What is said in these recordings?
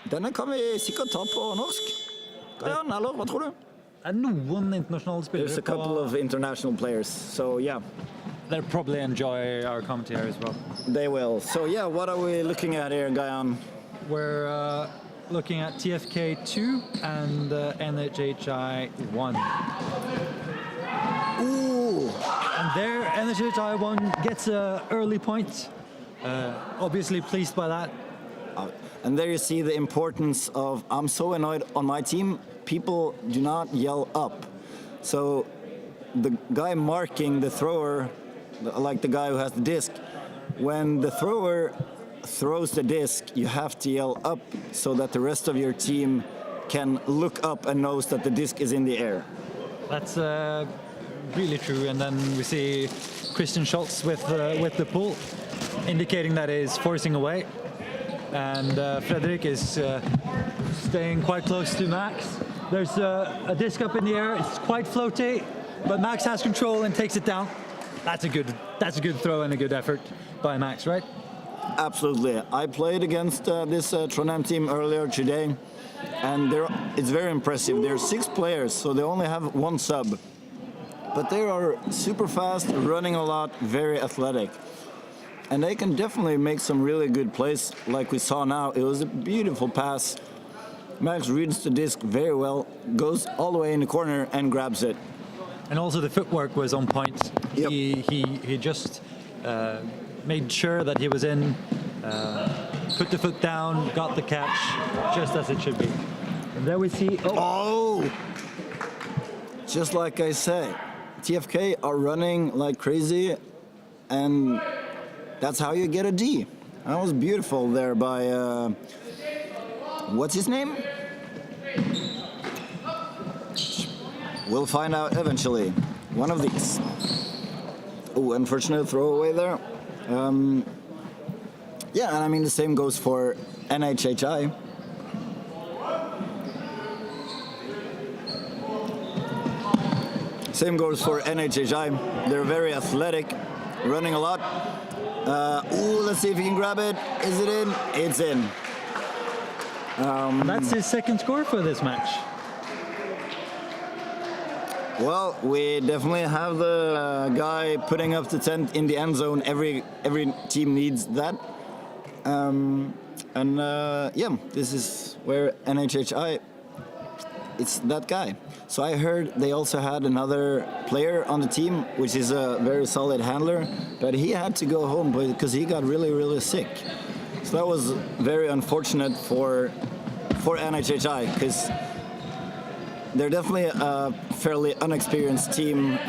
Denne kan vi sikkert ta på norsk. Gajan, eller hva tror du? Noen internasjonale spillere. There's a couple of international players, so yeah. They'll probably enjoy our commentary as well. They will. So yeah, what are we looking at here, Gajan? We're looking at TFK 2 and NHHI 1. Ooh! And there, NHHI 1 gets an early point. Obviously pleased by that. And there you see the importance of, I'm so annoyed on my team, people do not yell up. So the guy marking the thrower, like the guy who has the disc, when the thrower throws the disc, you have to yell up so that the rest of your team can look up and knows that the disc is in the air. That's really true. And then we see Christian Schultz with the pull, indicating that he's forcing away. And Fredrik is staying quite close to Max. There's a disc up in the air. It's quite floaty, but Max has control and takes it down. That's a good throw and a good effort by Max, right? Absolutely. I played against this Trondheim team earlier today, and it's very impressive. There are 6 players, so they only have 1 sub. But they are super fast, running a lot, very athletic. And they can definitely make some really good plays, like we saw now. It was a beautiful pass. Max reads the disc very well, goes all the way in the corner and grabs it. And also the footwork was on point. Yep. He just made sure that he was in, put the foot down, got the catch, just as it should be. And there we see... Oh! Just like I say, TFK are running like crazy, and that's how you get a D. That was beautiful there by, what's his name? We'll find out eventually. One of these. Oh, unfortunate throwaway there. Yeah, and I mean the same goes for NHHI. Same goes for NHHI. They're very athletic, running a lot. Let's see if he can grab it. Is it in? It's in. That's his second score for this match. Well, we definitely have the guy putting up the tent in the end zone. Every team needs that. Yeah, this is where NHHI, it's that guy. So I heard they also had another player on the team, which is a very solid handler, but he had to go home because he got really, really sick. So that was very unfortunate for NHHI, because they're definitely a fairly unexperienced team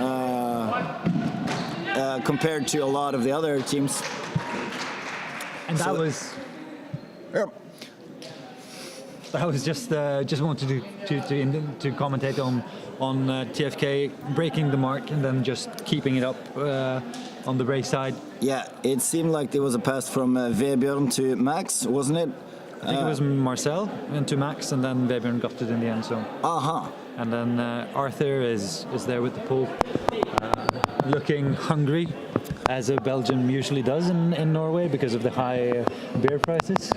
compared to a lot of the other teams. And that was... Yeah. I was just wanted to commentate on TFK breaking the mark and then just keeping it up on the break side. Yeah, it seemed like there was a pass from Vebjørn to Max, wasn't it? I think it was Marcel and to Max, and then Vebjørn got it in the end zone. And then Arthur is there with the pull, looking hungry, as a Belgian usually does in Norway because of the high beer prices.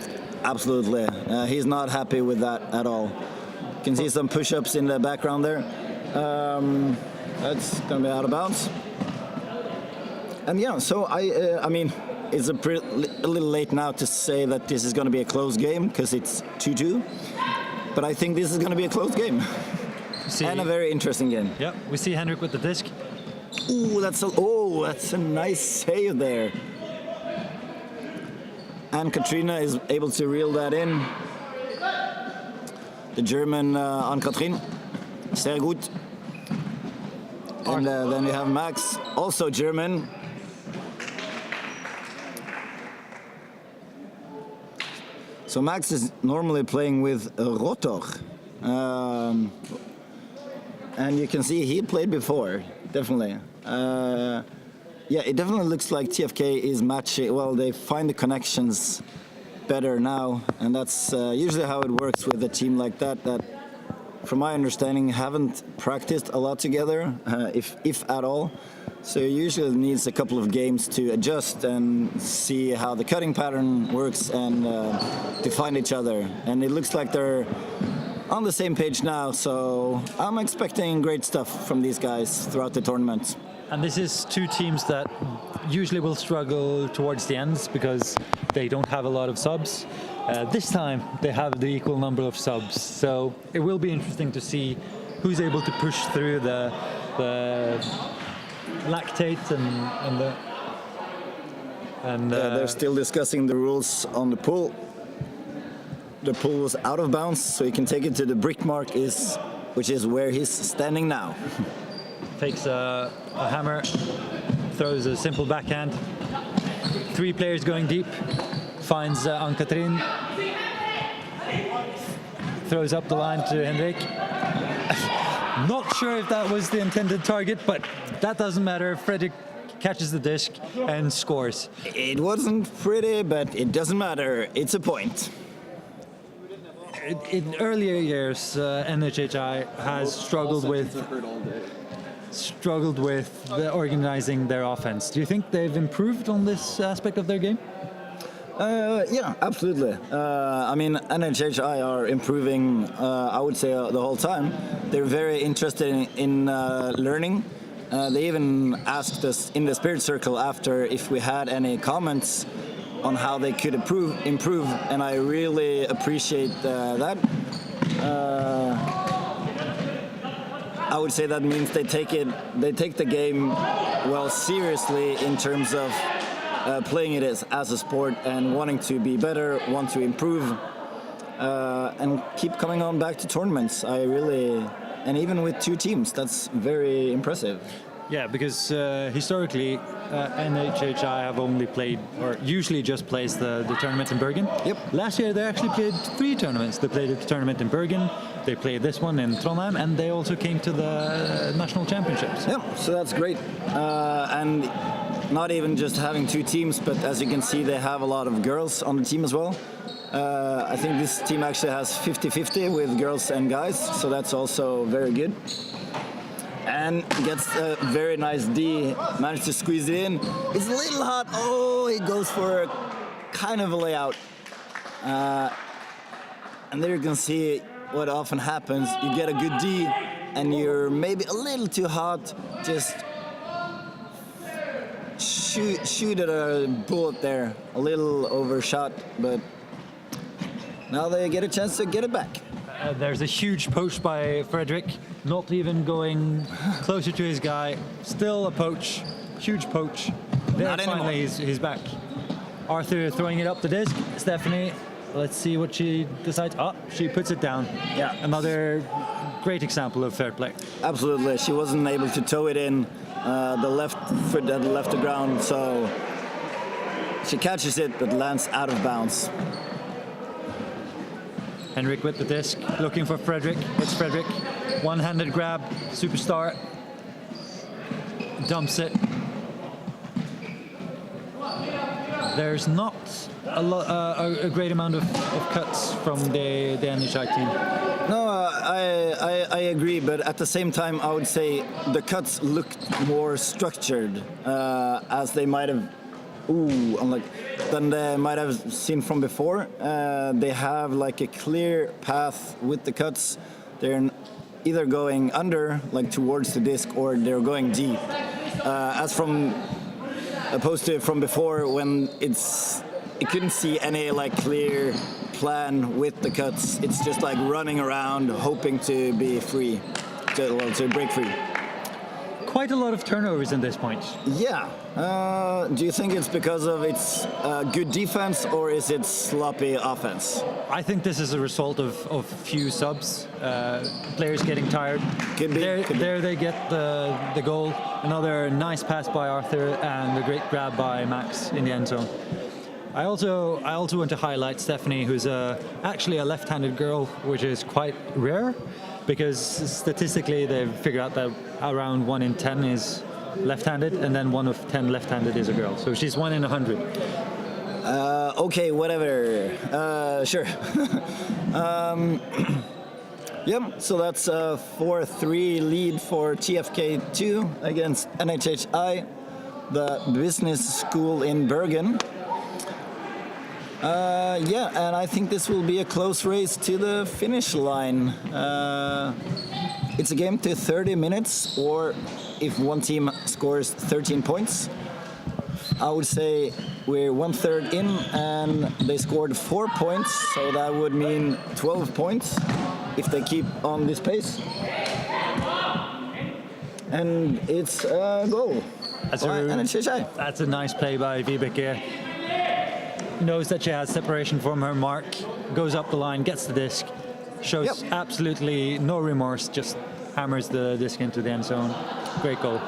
Absolutely. He's not happy with that at all. You can see some push-ups in the background there. That's going to be out of bounds. And yeah, so I mean, it's a little late now to say that this is going to be a close game because it's 2-2. But I think this is going to be a close game. And a very interesting game. Yeah, we see Henrik with the disc. Ooh, that's a nice save there. And Katrina is able to reel that in. The German Ann-Katrin. Sehr gut. And then we have Max, also German. So Max is normally playing with Rotor. And you can see he played before, definitely. Yeah, it definitely looks like TFK is matching. Well, they find the connections better now, and that's usually how it works with a team like that. That, from my understanding, haven't practiced a lot together, if at all. So it usually needs a couple of games to adjust and see how the cutting pattern works and to find each other. And it looks like they're on the same page now, so I'm expecting great stuff from these guys throughout the tournament. And this is two teams that usually will struggle towards the ends because they don't have a lot of subs. This time they have the equal number of subs, so it will be interesting to see who's able to push through the lactate and they're still discussing the rules on the pool. The pool was out of bounds, so he can take it to the brick mark, which is where he's standing now. Takes a hammer, throws a simple backhand. 3 players going deep, finds Ann-Katrin, throws up the line to Henrik. Not sure if that was the intended target, but that doesn't matter. Fredrik catches the disc and scores. It wasn't pretty, but it doesn't matter. It's a point. In earlier years, NHHI has struggled with organizing their offense. Do you think they've improved on this aspect of their game? Yeah, absolutely. I mean, NHHI are improving, I would say, the whole time. They're very interested in learning. They even asked us in the Spirit Circle after if we had any comments on how they could improve, and I really appreciate that. I would say that means they take the game well seriously in terms of playing it as a sport and wanting to be better, want to improve, and keep coming on back to tournaments. And even with 2 teams, that's very impressive. Yeah, because historically, NHHI have only played, or usually just plays the tournament in Bergen. Yep. Last year they actually played 3 tournaments. They played the tournament in Bergen, they played this one in Trondheim, and they also came to the national championships. Yeah, so that's great. And not even just having 2 teams, but as you can see, they have a lot of girls on the team as well. I think this team actually has 50-50 with girls and guys, so that's also very good. And gets a very nice D, managed to squeeze it in. It's a little hot. Oh, he goes for a kind of a layout. And there you can see what often happens. You get a good D and you're maybe a little too hot. Just shoot at a bullet there. A little overshot, but now they get a chance to get it back. There's a huge poach by Fredrik, not even going closer to his guy. Still a poach, huge poach. There finally he's back. Arthur throwing it up the disc. Stephanie, let's see what she decides. Oh, she puts it down. Yeah. Another great example of fair play. Absolutely. She wasn't able to toe it in. The left foot that left the ground, so she catches it but lands out of bounds. Henrik with the disc, looking for Fredrik. It's Fredrik. One-handed grab, superstar. Dumps it. There's not a great amount of cuts from the NHI team. No, I agree, but at the same time, I would say the cuts looked more structured, as they might have. Than they might have seen from before. They have like a clear path with the cuts. They're either going under, like towards the disc, or they're going deep. Opposed to from before, when you couldn't see any like clear plan with the cuts. It's just like running around, hoping to be free, to break free. Quite a lot of turnovers in this point. Yeah. Do you think it's because of its good defense, or is it sloppy offense? I think this is a result of few subs, players getting tired. Could be. There they get the goal. Another nice pass by Arthur and a great grab by Max in the end zone. I also want to highlight Stephanie, who's actually a left-handed girl, which is quite rare, because statistically they've figured out that around 1 in 10 is left-handed, and then 1 of 10 left-handed is a girl. So she's 1 in 100. Okay, whatever. Sure. Yep, so that's a 4-3 lead for TFK2 against NHHI, the business school in Bergen. Yeah, and I think this will be a close race to the finish line. It's a game to 30 minutes, or if one team scores 13 points. I would say we're 1/3 in, and they scored 4 points, so that would mean 12 points if they keep on this pace. And it's a goal. That's a nice play by Vibeke. Knows that she has separation from her mark, goes up the line, gets the disc, shows absolutely no remorse, just hammers the disc into the end zone. Great goal.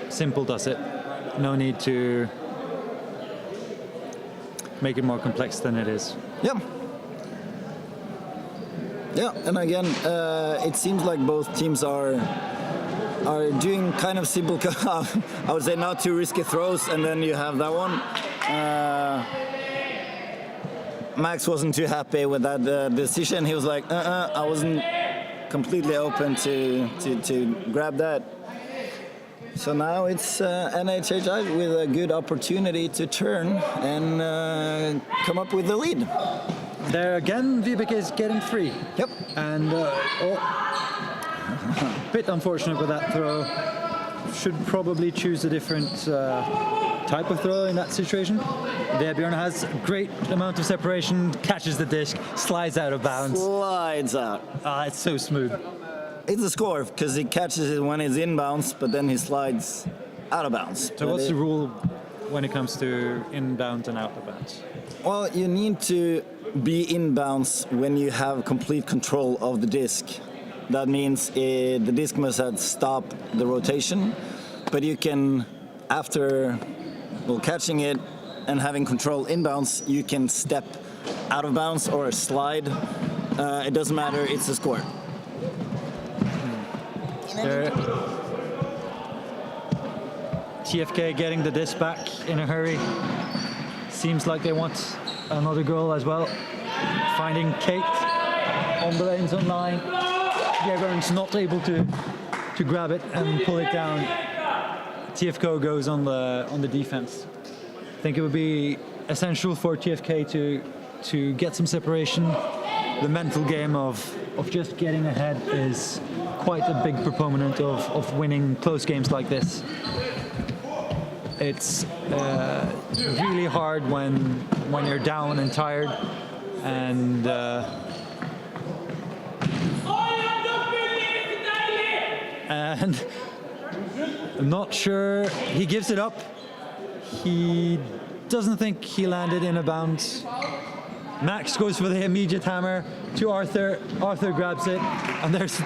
Simple does it. No need to make it more complex than it is. Yeah. Yeah, and again, it seems like both teams are doing kind of simple, I would say not too risky throws, and then you have that one. Max wasn't too happy with that decision. He was like, I wasn't completely open to grab that. So now it's NHHI with a good opportunity to turn and come up with the lead. There again, Vibeke is getting free. Yep. And bit unfortunate with that throw. Should probably choose a different type of throw in that situation. Bjørn has a great amount of separation, catches the disc, slides out of bounds. Slides out. It's so smooth. It's a score because he catches it when he's in bounds, but then he slides out of bounds. So what's the rule when it comes to in bounds and out of bounds? Well, you need to be in bounds when you have complete control of the disc. That means the disc must have stopped the rotation, but you can, after catching it and having control in bounds, you can step out of bounds or slide. It doesn't matter, it's a score. TFK getting the disc back in a hurry. Seems like they want another goal as well. Finding Kate on the lanes on line. Bjørn's not able to grab it and pull it down. TFK goes on the defense. I think it would be essential for TFK to get some separation. The mental game of just getting ahead is quite a big proponent of winning close games like this. It's really hard when you're down and tired, and I'm not sure he gives it up. He doesn't think he landed in a bounce. Max goes for the immediate hammer to Arthur. Arthur grabs it, and there's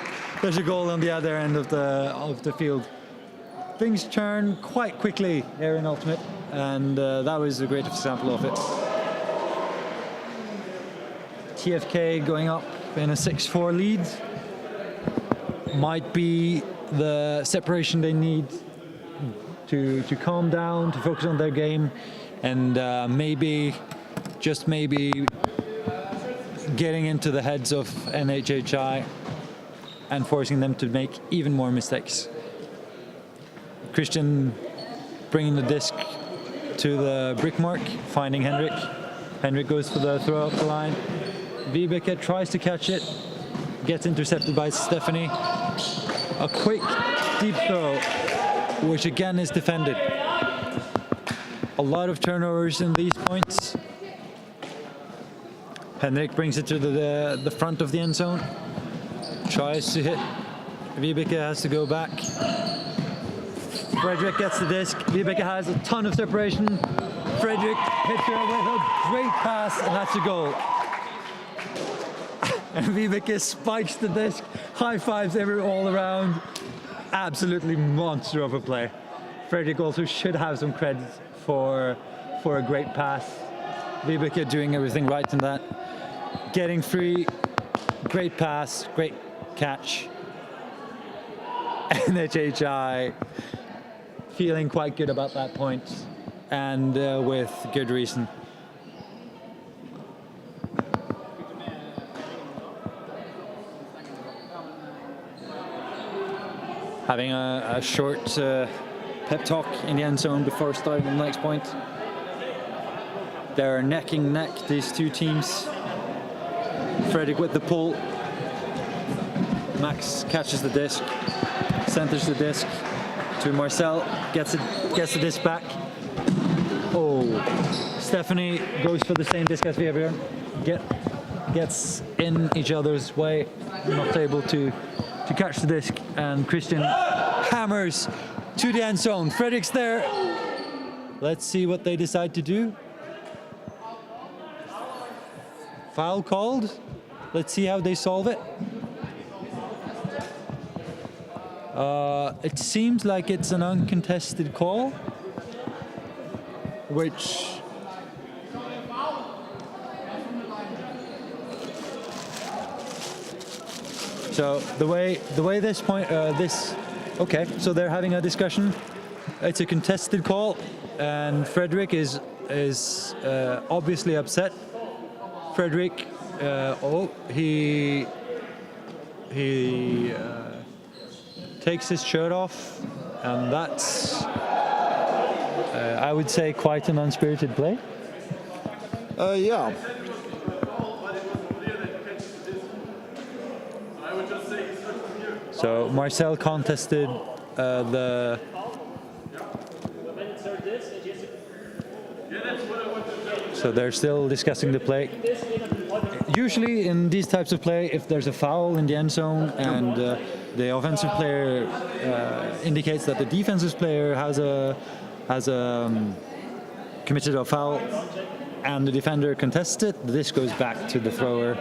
a goal on the other end of the field. Things turn quite quickly here in Ultimate, and that was a great example of it. TFK going up in a 6-4 lead. Might be the separation they need to calm down, to focus on their game, and maybe, just maybe, getting into the heads of NHHI and forcing them to make even more mistakes. Christian bringing the disc to the brick mark, finding Henrik. Henrik goes for the throw up the line. Vibeke tries to catch it, gets intercepted by Stephanie. A quick, deep throw, which again is defended. A lot of turnovers in these points. Henrik brings it to the front of the end zone. Tries to hit. Vibeke has to go back. Fredrik gets the disc. Vibeke has a ton of separation. Fredrik hits her with a great pass, and that's a goal. And Vibeke spikes the disc, high fives all around. Absolutely monster of a play. Fredrik also should have some credit for a great pass. Vibeke doing everything right in that. Getting free, great pass, great catch. NHHI feeling quite good about that point, and with good reason. having a short pep talk in the end zone before starting the next point. They're neck and neck, these two teams. Fredrik with the pull. Max catches the disc, centers the disc to Marcel, gets the disc back. Oh, Stephanie goes for the same disc as Vebjørn. Gets in each other's way, not able to catch the disc, and Christian hammers to the end zone. Fredrik's there. Let's see what they decide to do. Foul called. Let's see how they solve it. It seems like it's an uncontested call, which so the way this point okay, so they're having a discussion. It's a contested call, and Fredrik is obviously upset. Fredrik, he takes his shirt off, and that's I would say quite an unspirited play. Yeah. So Marcel contested the. So they're still discussing the play. Usually in these types of play, if there's a foul in the end zone and the offensive player indicates that the defensive player has committed a foul and the defender contests it, this goes back to the thrower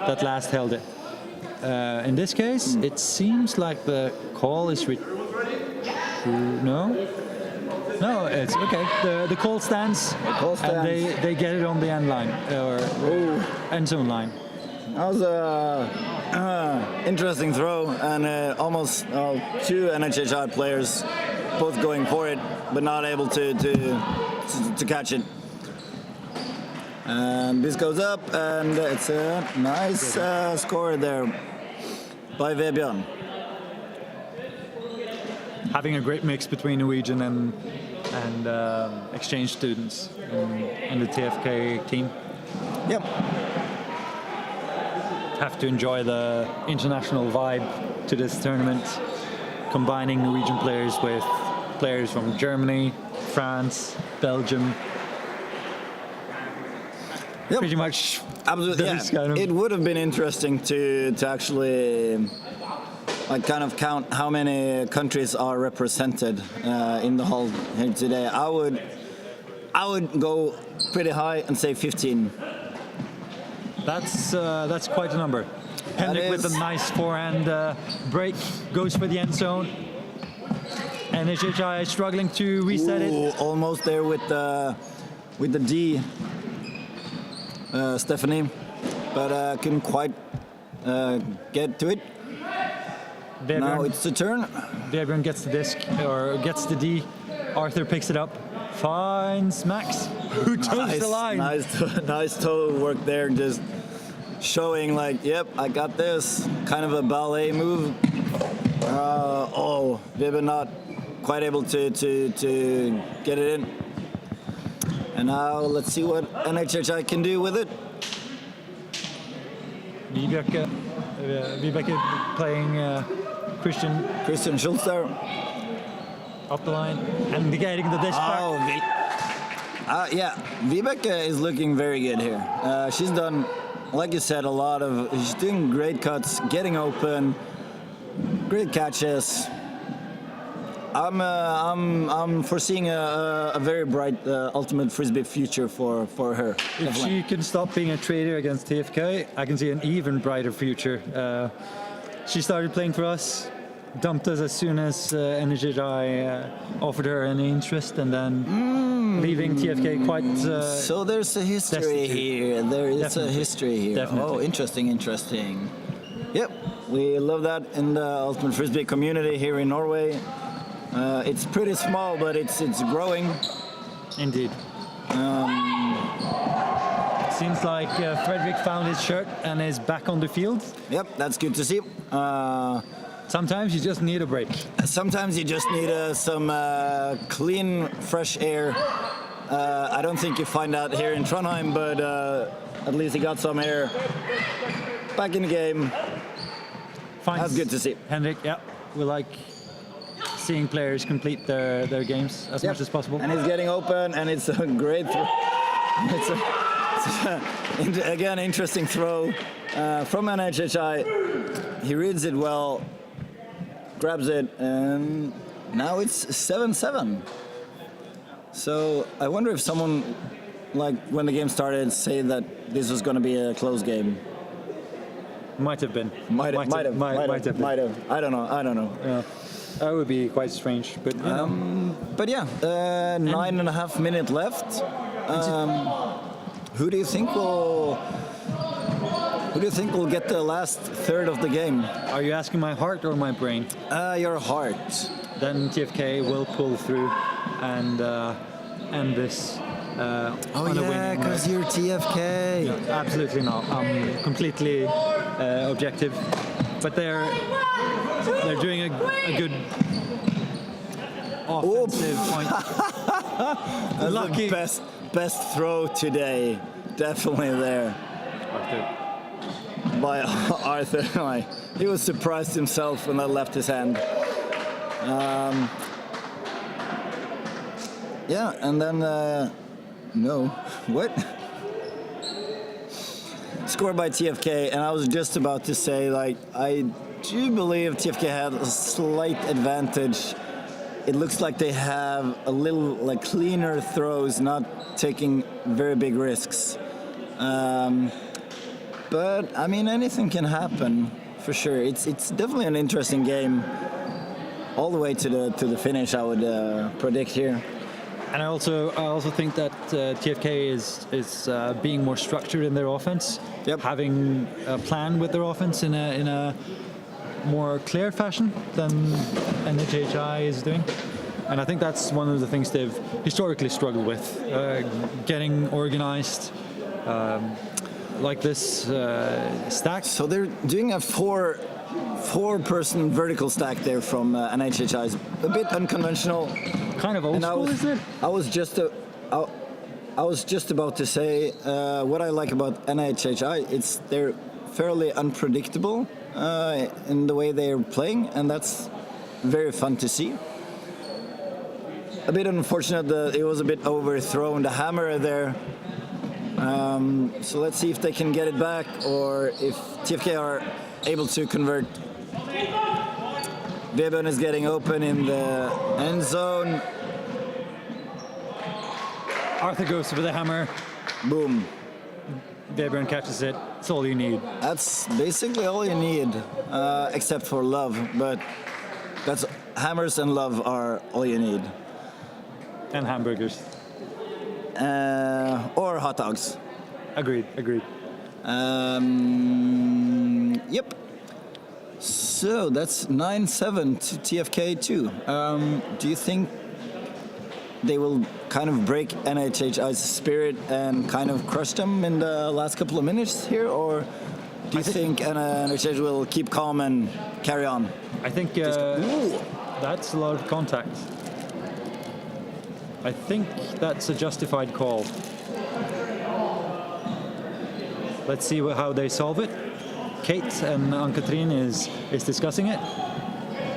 that last held it. In this case, it seems like the call is no, it's okay. The call stands, and they get it on the end line or end zone line. That was a interesting throw, and almost two NHHI players both going for it, but not able to catch it. And this goes up, and it's a nice score there by Vebjørn. Having a great mix between Norwegian and exchange students in the TFK team. Yep. Have to enjoy the international vibe to this tournament, combining Norwegian players with players from Germany, France, Belgium. Yep. Pretty much. Absolutely. Yeah. Kind of. It would have been interesting to actually kind of count how many countries are represented in the hall here today. I would go pretty high and say 15. That's quite a number. Henrik with a nice forehand break goes for the end zone. NHHI is struggling to reset it. Almost there with the D, Stephanie, but couldn't quite get to it. Vebjørn. Now it's the turn. Vebjørn gets the disc, or gets the D. Arthur picks it up, finds Max, who toes the line. Nice toe work there, just showing like, yep, I got this. Kind of a ballet move. Vebjørn not quite able to get it in. And now let's see what NHHI can do with it. Vibeke playing Christian Schultz there. Up the line and getting the disc back. Yeah, Vibeke is looking very good here. She's done, like you said, she's doing great cuts, getting open, great catches. I'm foreseeing a very bright ultimate frisbee future for her. If definitely. she can stop being a traitor against TFK, I can see an even brighter future. She started playing for us, dumped us as soon as NHHI offered her any interest, and then leaving TFK quite. So there's a history destitute. here. There is Definitely. a history here. Definitely. Oh, interesting. Yep, we love that in the ultimate frisbee community here in Norway. It's pretty small, but it's growing. Indeed. Seems like Fredrik found his shirt and is back on the field. Yep, that's good to see. Sometimes you just need a break. Sometimes you just need some clean, fresh air. I don't think you find that here in Trondheim, but at least he got some air. Back in the game. That's good to see. Henrik, yeah, we like seeing players complete their games as much as possible. And he's getting open, and it's a great throw. Again, interesting throw from NHHI. He reads it well, grabs it, and now it's 7-7. So I wonder if someone, like when the game started, say that this was going to be a close game. Might have been. Might have. I don't know. Yeah. That would be quite strange, but you know. But yeah, 9.5 minutes left. Who do you think will get the last third of the game? Are you asking my heart or my brain? Your heart. Then TFK will pull through and end this. Oh yeah, because you're TFK. No, absolutely not. I'm completely objective, but they're doing a good offensive point. That's lucky. The best throw today, definitely there. By Arthur. He was surprised himself when that left his hand. Yeah, and then no, what? Scored by TFK, and I was just about to say, like, I do believe TFK had a slight advantage. It looks like they have a little like cleaner throws, not taking very big risks. But I mean, anything can happen for sure. It's definitely an interesting game, all the way to the finish. I would predict here. And I also think that TFK is being more structured in their offense, having a plan with their offense in a more clear fashion than NHHI is doing. And I think that's one of the things they've historically struggled with, getting organized like this stack. So they're doing a four-person vertical stack there from NHHI. A bit unconventional. Kind of old school, isn't it? I was just about to say what I like about NHHI. It's they're fairly unpredictable in the way they're playing, and that's very fun to see. A bit unfortunate that it was a bit overthrown, the hammer there. So let's see if they can get it back, or if TFK are able to convert. Vebjørn is getting open in the end zone. Arthur goes for the hammer. Boom. Vebjørn catches it. It's all you need. That's basically all you need, except for love. But that's hammers and love are all you need. And hamburgers. Or hot dogs. Agreed. Yep. So that's 9-7 to TFK too. Do you think they will kind of break NHHI's spirit and kind of crush them in the last couple of minutes here, or do you think NHH will keep calm and carry on? I think that's a lot of contact. I think that's a justified call. Let's see how they solve it. Kate and Ann-Katrin is discussing it,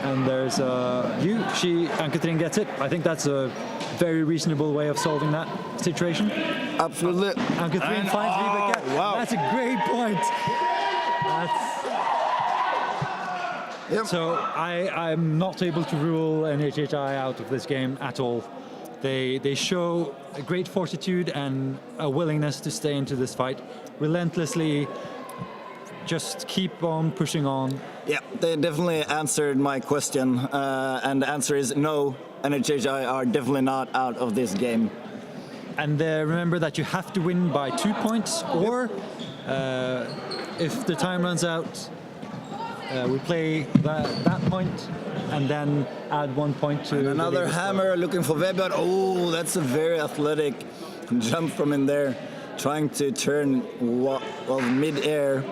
and there's Ann-Katrin gets it. I think that's a very reasonable way of solving that situation. Absolutely. Ann-Katrin finds Vibeke. Wow. That's a great point. Yep. So I'm not able to rule NHHI out of this game at all. They show a great fortitude and a willingness to stay into this fight, relentlessly just keep on pushing on. Yeah, they definitely answered my question, and the answer is no, NHHI are definitely not out of this game. And remember that you have to win by 2 points, or if the time runs out, we play that point and then add 1 point to... And another hammer looking for Vebjørn. Oh, that's a very athletic jump from in there, trying to turn mid-air.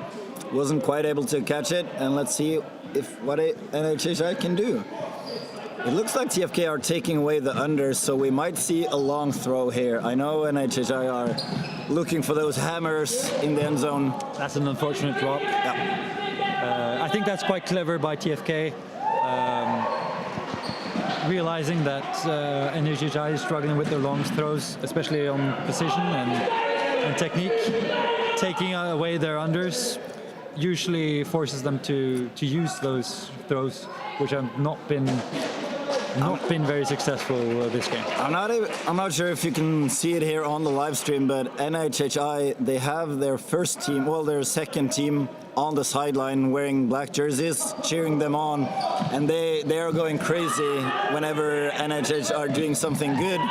Wasn't quite able to catch it, and let's see if what NHHI can do. It looks like TFK are taking away the unders, so we might see a long throw here. I know NHHI are looking for those hammers in the end zone. That's an unfortunate drop. Yeah. I think that's quite clever by TFK, realizing that NHHI is struggling with their long throws, especially on precision and technique. Taking away their unders usually forces them to use those throws, which have not been very successful this game. I'm not sure if you can see it here on the live stream, but NHHI, they have their first team, well, their second team on the sideline wearing black jerseys, cheering them on, and they are going crazy whenever NHH are doing something good.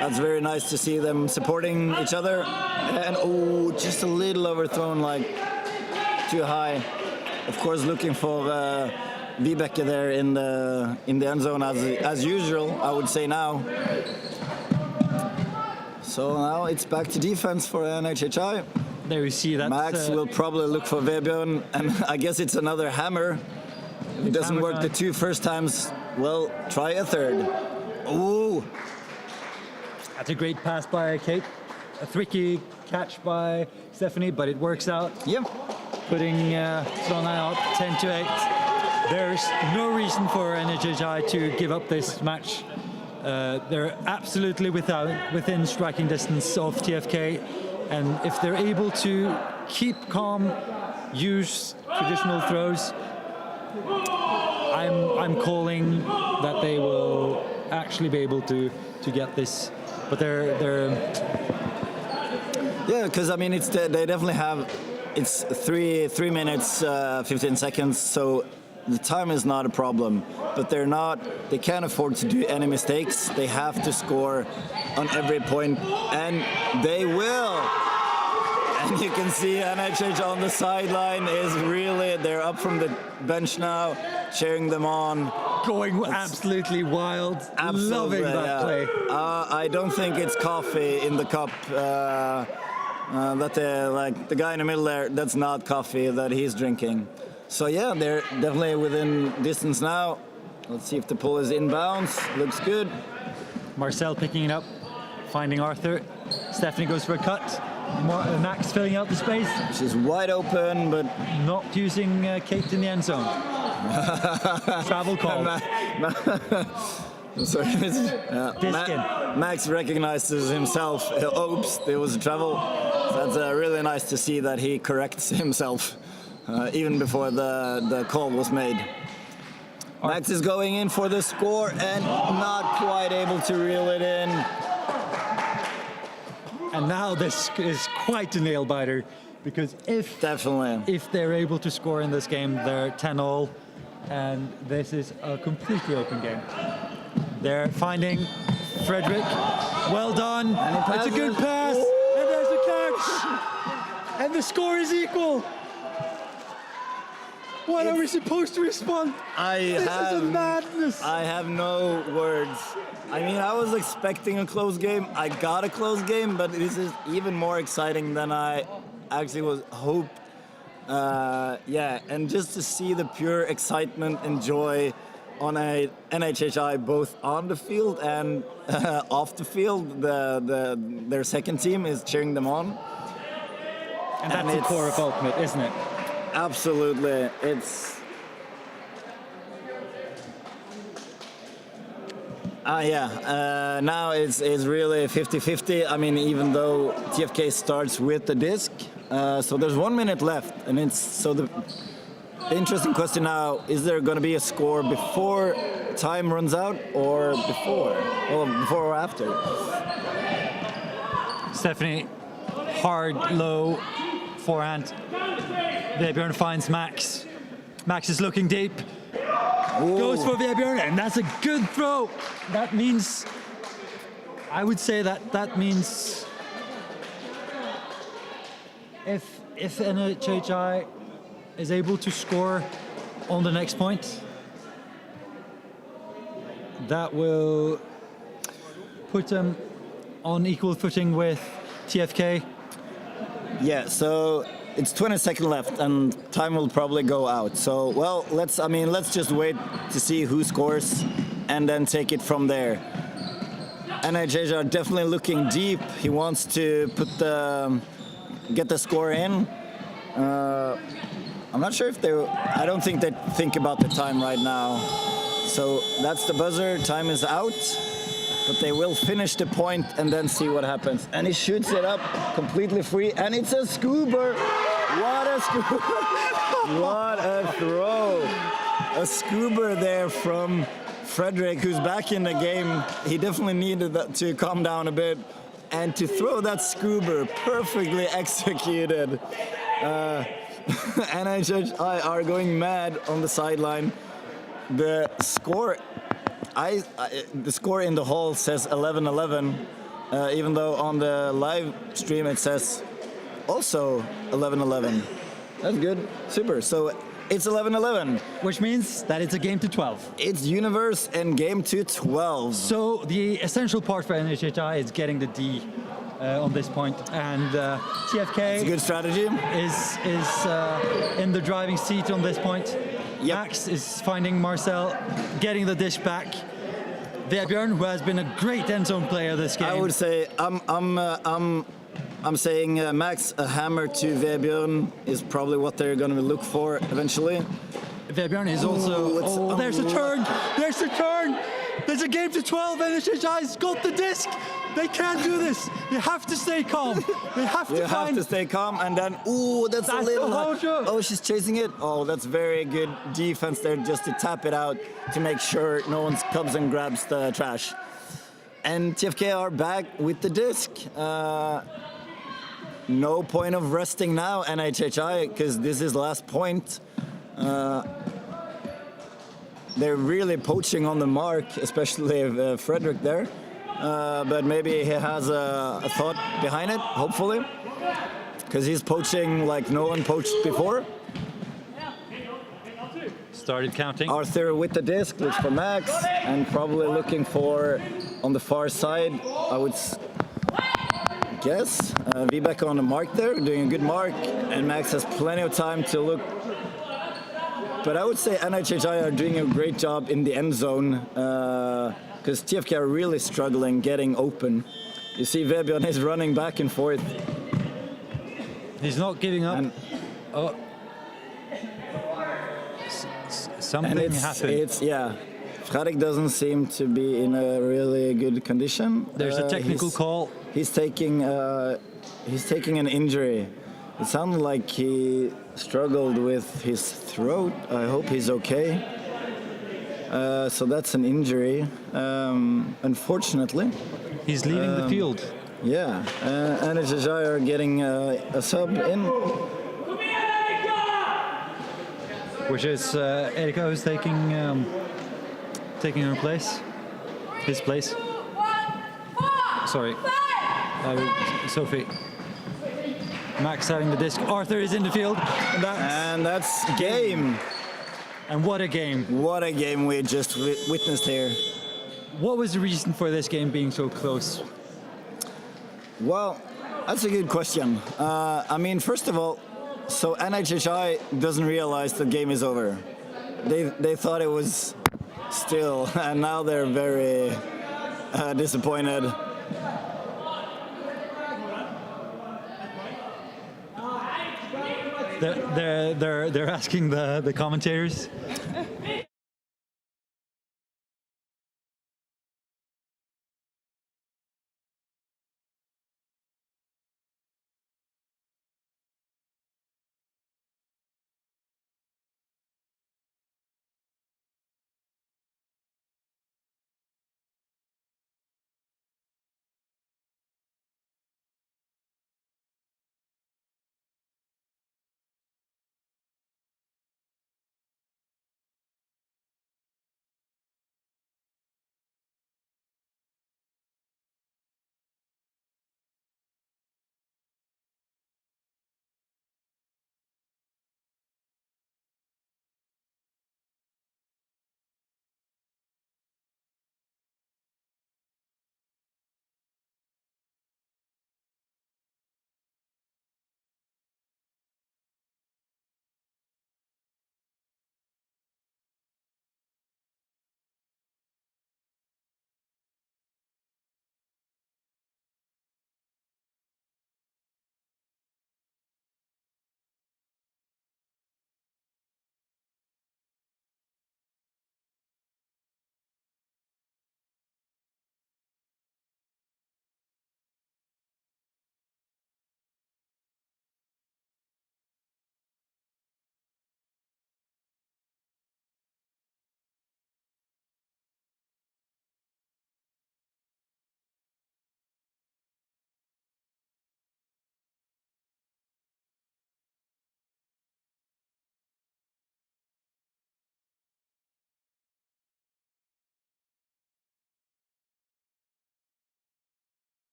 That's very nice to see them supporting each other. And oh, just a little overthrown, like too high. Of course, looking for Vibeke there in the end zone as usual, I would say now. So now it's back to defense for NHHI. There you see that. Max will probably look for Vebjørn, and I guess it's another hammer. If it doesn't work the two first times, well, try a third. Ooh. That's a great pass by Kate. A tricky catch by Stephanie, but it works out. Yep. Putting Trondheim out 10-8. There's no reason for NHHI to give up this match. They're absolutely within striking distance of TFK, and if they're able to keep calm, use traditional throws, I'm calling that they will actually be able to get this. But they're yeah, because I mean they definitely have. It's 3 minutes 15 seconds, so the time is not a problem, but they can't afford to do any mistakes. They have to score on every point, and they will. And you can see NHH on the sideline they're up from the bench now, cheering them on. Going absolutely wild. Loving that play. I don't think it's coffee in the cup. That the guy in the middle there, that's not coffee that he's drinking. So yeah, they're definitely within distance now. Let's see if the pull is inbounds. Looks good. Marcel picking it up, finding Arthur. Stephanie goes for a cut. Max filling out the space. She's wide open, but not using Kate in the end zone. Travel call. Sorry. Max recognizes himself. Oops, there was a travel. So that's really nice to see that he corrects himself. Even before the call was made. Max is going in for the score and not quite able to reel it in. And now this is quite a nail biter, because if they're able to score in this game, they're 10-all, and this is a completely open game. They're finding Frederick. Well done. It's a good pass. Ooh. And there's the catch. And the score is equal. What are we supposed to respond? This is a madness. I have no words. I mean, I was expecting a close game. I got a close game, but this is even more exciting than I actually was hoped. Yeah, and just to see the pure excitement and joy on a NHHI, both on the field and off the field, their second team is cheering them on. And that's the core of Ultimate, isn't it? Absolutely. It's now it's really 50-50. I mean, even though TFK starts with the disc, so there's 1 minute left, and it's so the interesting question now: is there going to be a score before time runs out, or before or after? Stephanie, hard, low forehand. Vebjørn finds Max. Max is looking deep. Ooh. Goes for Vebjørn, and that's a good throw. That means, I would say that means if NHHI is able to score on the next point, that will put them on equal footing with TFK. Yeah, so it's 20 seconds left, and time will probably go out. So, well, let's just wait to see who scores, and then take it from there. NHHI are definitely looking deep. He wants to get the score in. I'm not sure if I don't think they think about the time right now. So that's the buzzer. Time is out. But they will finish the point and then see what happens. And he shoots it up completely free, and it's a scuba. What a scuba! What a throw! A scuba there from Fredrik, who's back in the game. He definitely needed that to calm down a bit, and to throw that scuba perfectly executed. NHHI are going mad on the sideline. The score. The score in the hall says 11-11, even though on the live stream it says also 11-11. That's good. Super. So it's 11-11. Which means that it's a game to 12. It's Universe and game to 12. So the essential part for NHHI is getting the D on this point, and TFK It's a good strategy. is in the driving seat on this point. Yep. Max is finding Marcel, getting the dish back. Vebjørn, who has been a great end zone player this game. I would say I'm saying Max, a hammer to Vebjørn is probably what they're going to look for eventually. Vebjørn is also. There's a turn! There's a turn! There's a game to 12, and NHHI's got the disc! They can't do this! They have to stay calm! They have to stay calm, and then, that's a little... Oh, she's chasing it. Oh, that's very good defense there, just to tap it out, to make sure no one comes and grabs the trash. And TFK are back with the disc. No point of resting now, NHHI, because this is last point. They're really poaching on the mark, especially Fredrik there. But maybe he has a thought behind it, hopefully. Because he's poaching like no one poached before. Started counting. Arthur with the disc, looks for Max, and probably looking for, on the far side, I would guess. Vibeke on the mark there, doing a good mark, and Max has plenty of time to look. But I would say NHHI are doing a great job in the end zone, because TFK are really struggling getting open. You see Vebjørn is running back and forth. He's not giving up. And something happened. Fredrik doesn't seem to be in a really good condition. There's a technical call. He's taking an injury. It sounded like he struggled with his throat. I hope he's okay. So that's an injury, unfortunately. He's leaving the field. Yeah, NHHI are getting a sub in. Which is Erika, who's taking her place. His place. Sorry. Sophie. Max having the disc. Arthur is in the field. And that's game. And what a game. What a game we just witnessed here. What was the reason for this game being so close? Well, that's a good question. I mean, first of all, so NHHI doesn't realize the game is over. They thought it was still, and now they're very disappointed. They're asking the commentators.